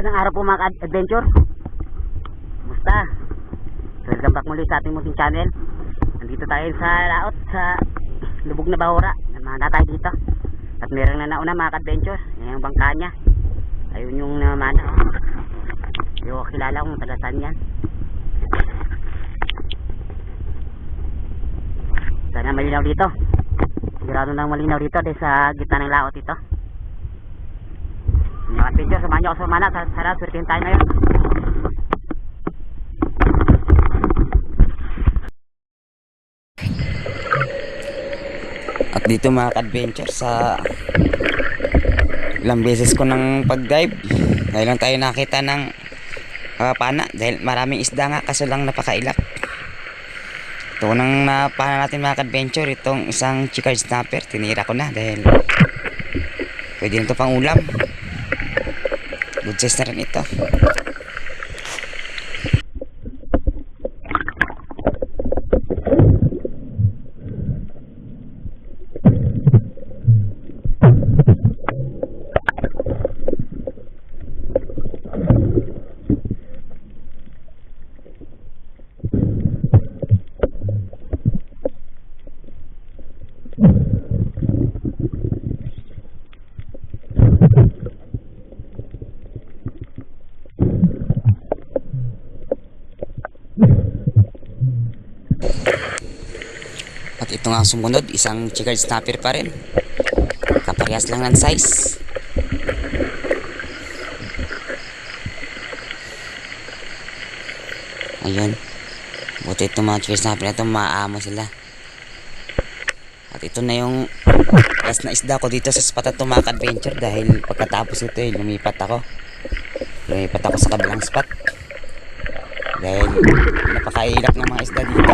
Magandang araw po mga adventure. Basta welcome back muli sa ating munting channel. Nandito tayo sa laot sa lubog na bahura. Namana tayo dito. At meron na nauna mga adventure. Yan yung bangka niya. Ayun yung namana. Hindi ko kilala kung taga saan yan. Sana malinaw dito. Sigurado nang malinaw dito dahil sa gitna ng laot ito. Mga adventure, samahan nyo ako sa mana. Sana swertihin tayo ngayon. At dito mga adventure, sa ilang beses ko ng pag-dive, ngayon lang tayo nakita ng pana dahil maraming isda nga, kaso lang napakailap. Ito nang napana natin mga adventure, itong isang chikard snapper. Tinira ko na dahil pwede nito pang ulam. Good size na rin ito. At ito nga sumunod, isang chikard snapper pa rin. Kaparehas lang ng size. Ayun. Buti itong mga chikard snapper na ito, maamo sila. At ito na yung last na isda ko dito sa spot at mga adventure. Dahil pagkatapos ito lumipat ako sa kabilang spot. Dahil napakailap ng mga isda dito.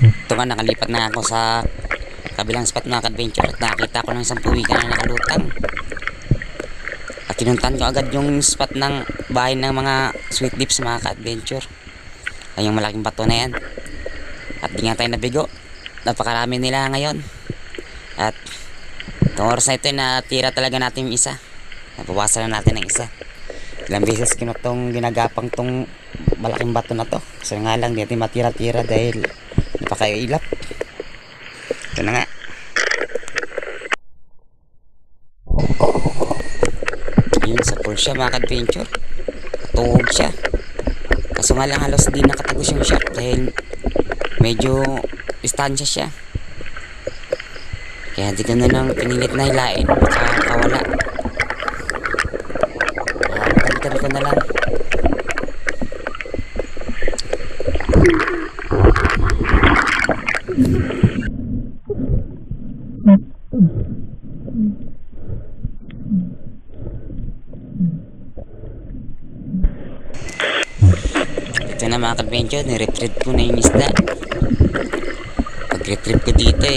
Ito nga, nakalipat na ako sa kabilang spot mga adventure at nakita ko ng isang puwikan na nakalutang. At tinuntan ko agad yung spot ng bahay ng mga sweet lips mga adventure. Ay yung malaking bato na yan. At di nga tayo nabigo. Napakarami nila ngayon. At itong oras na ito natira talaga natin yung isa. Nabawasan na natin ng isa. Ilang beses ko na itong ginagapang itong malaking bato na to. Kasi nga lang di natin matira-tira dahil napakailap. Ito na nga. Yun sa Porsche mga adventure. Tuhog siya. Kaso nga lang halos di nakatagos yung shop dahil medyo distansya siya. Kaya di ko na lang pinilit na hilain. Baka kawala. Pagkalitan ko na lang. Ito na mga adventure, ni-retrieve ko na yung isda. Pag-retrieve ko dito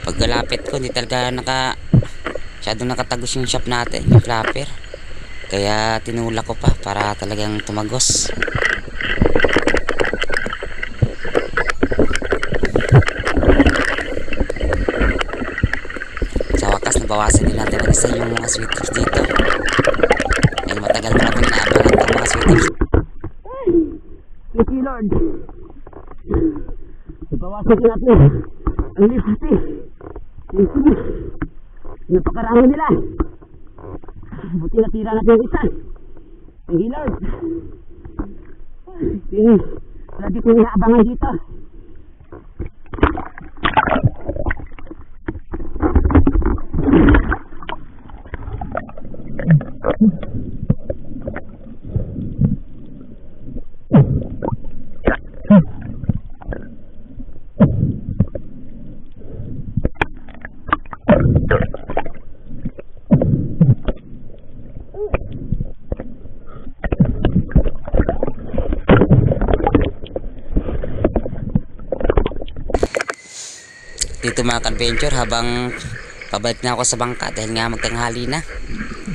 pagkalapit ko hindi talaga masyadong nakatagos yung shop natin, yung flapper. Kaya tinulak ko pa para talagang tumagos. Sa wakas nabawasan din natin mag-isa yung mga sweet tips dito. Dahil matagal na natin naapalan ng mga sweet tips. Thank you Lord. Ipawasan ko natin ang lipati. Napakarami nila. Buti natira natin yung isa. Thank you Lord. Lagi ko inaabangan dito. dito mga ka-adventure, habang pabalik na ako sa bangka dahil nga magtanghali na,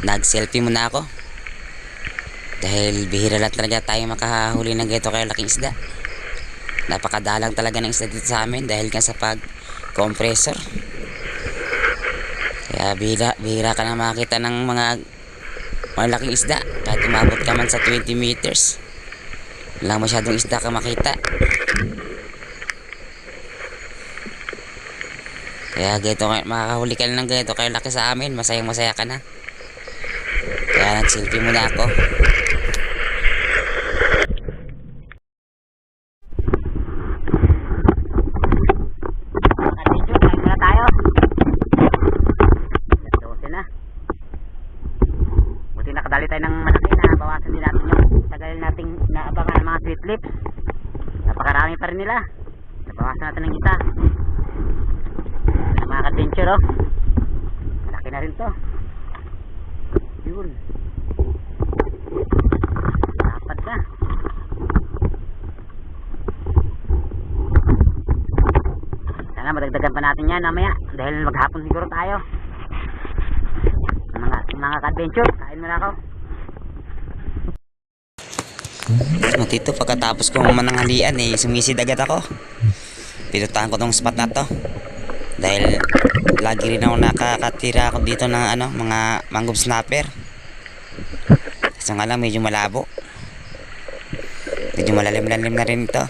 nag-selfie muna ako. Dahil bihira lang talaga tayo makahuli ng ganito kalalaking isda. Napakadalang talaga ng isda dito sa amin dahil nga sa pag-compressor. Kaya bihira ka na makakita ng mga malaking isda. Kahit umabot ka man sa 20 meters, walang masyadong isda ka makita. Kaya ganito, makakahuli ka na ng ganito kalaki sa amin, masayang masaya ka na. Kaya nag-selfie muna ako. Nakadali tayo ng malaki na bawasan din natin yung tagal nating naabangan ng mga sweet lips. Napakarami pa rin nila. Nabawasan natin ng isa. Mga ka-adventure, oh. Malaki na rin to. Yun. Dapat ka. Sana madagdagan pa natin yan mamaya dahil maghapon siguro tayo. Mga ka-adventure, kain mo na ako. Matito, pagkatapos kong mananghalian sumisid agad ako. Pinuntahan ko tong spot na to dahil lagi rin ako nakakatira ako dito ng mga mangrove snapper. Kasi nga lang medyo malabo, medyo malalim-lalim na rin ito.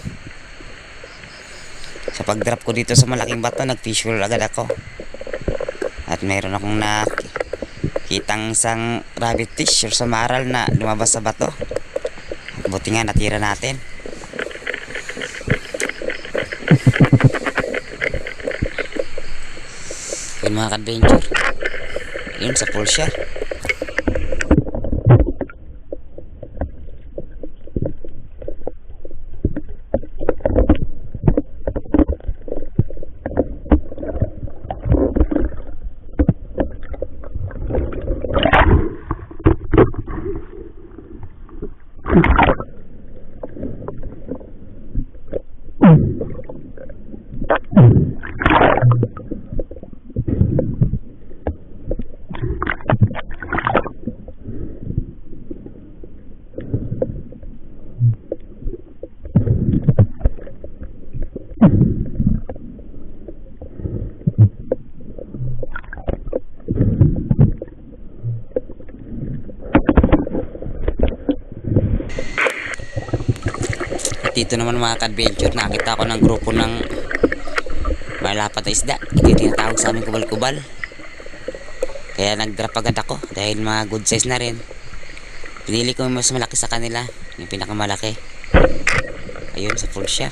Sa pag-drop ko dito sa malaking bato, nag-fish roll agad ako at mayroon akong kitang isang rabbit fish or samaral na lumabas sa bato. Buti nga natira natin. Yun mga ka-adventure, yun sa full share. Dito naman mga ka-adventure, nakita ko ng grupo ng malapat na isda. Ito yung tinatawag sa amin kubal-kubal. Kaya nag-drop agad ako dahil mga good size na rin. Pinili ko yung mas malaki sa kanila, yung pinakamalaki. Ayun, sa full share.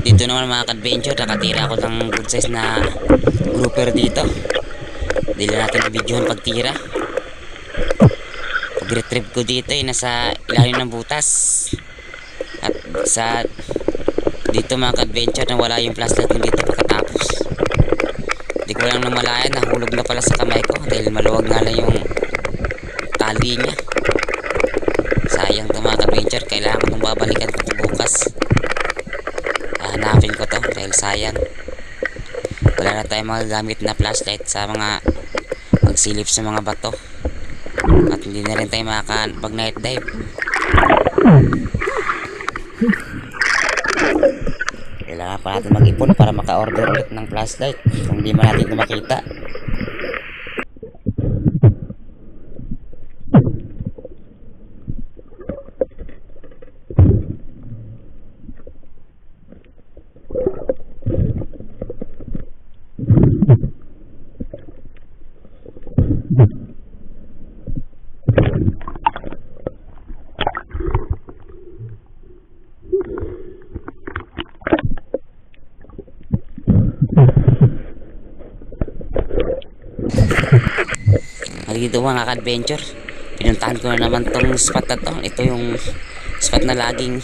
Dito naman mga ka-adventure, nakatira ako ng good size na grouper dito. Dili natin na-videohan pagtira. Pag-retrieve ko dito nasa ilalim ng butas. At sa dito mga ka-adventure, nawala yung flashlight ko dito pagkatapos. Hindi ko lang namalayan, nahulog na pala sa kamay ko dahil maluwag nga lang yung tali niya. Sayang to mga ka-adventure, kailangan ko nang babalikan ko bukas. Hanapin ko to dahil sayang, wala na tayong magagamit na flashlight sa mga magsilip sa mga bato at hindi na rin tayo makakapag night dive. Kailangan pa natin mag-ipon para maka-order ulit ng flashlight kung hindi man natin ito makita. ito mga ka-adventure, pinuntahan ko na naman tong spot na to. Ito yung spot na laging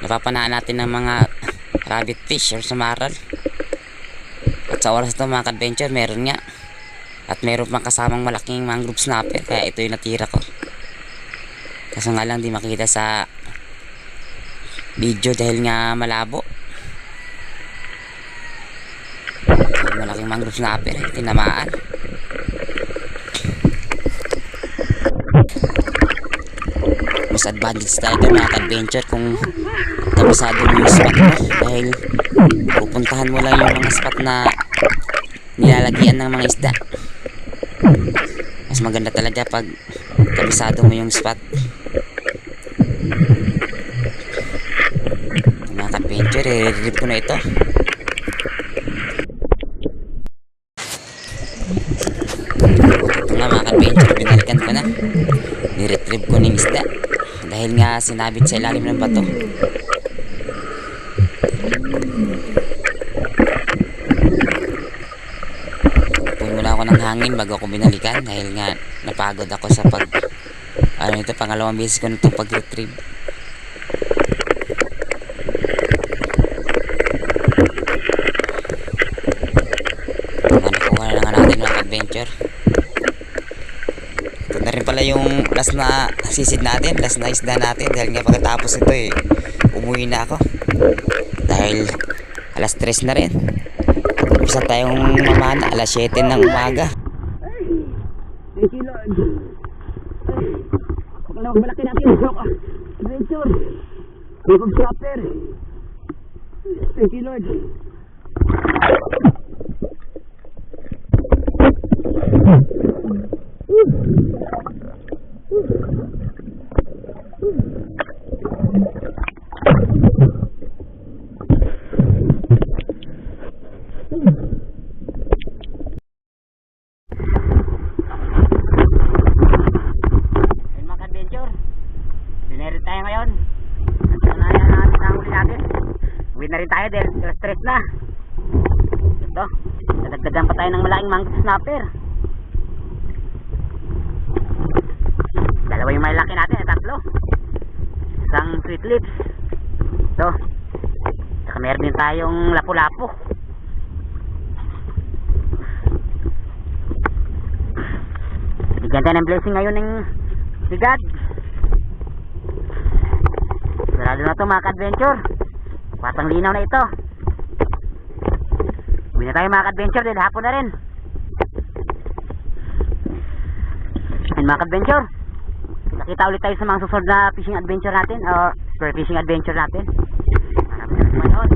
napapanaan natin ng mga rabbit fish or samaral. At sa oras ito mga ka-adventure, meron nga. At meron pang kasamang malaking mangrove snapper, kaya ito yung natira ko. Kaso nga lang di makita sa video dahil nga malabo. Malaking mangrove snapper, tinamaan. Mas advantage talaga mga ka-adventure kung kabisado mo yung spot mo, dahil pupuntahan mo lang yung mga spot na nilalagyan ng mga isda. Mas maganda talaga pag kabisado mo yung spot. Mga ka-adventure, i-review ko na ito. Ito nga mga ka-adventure, binalikan ko na. Ni-retrieve ko ng isda dahil nga sinabit sa ilalim ng bato. Pumula ako ng hangin bago ako binalikan dahil nga napagod ako sa ito, pangalawang beses ko na itong pag-retrieve. Nakuha na nga natin mga adventure. Ito na rin pala yung last na sisid natin, last na isda natin, dahil nga pagkatapos ito umuwi na ako dahil alas 3 na rin. Isa tayong mamana alas 7 ng umaga. Thank you Lord. Huwag na magbalaki natin adventure. Mangrove snapper. Thank you Lord. Uwi na rin tayo dahil stress na. Ito, nadagdagan pa tayo ng malaking mangrove snapper. Dalawa yung malaki natin, tatlo. Isang sweet lips. Ito. Saka meron din tayong lapu-lapu. Bigyan tayo ng blessing ngayon ng si God. Sarado na ito mga ka-adventure. Patang linaw na ito. Uwi na tayo mga ka-adventure dahil hapon na rin. And mga ka-adventure, kita ulit tayo sa mga susunod na fishing adventure natin o spur fishing adventure natin. Maraming salamat.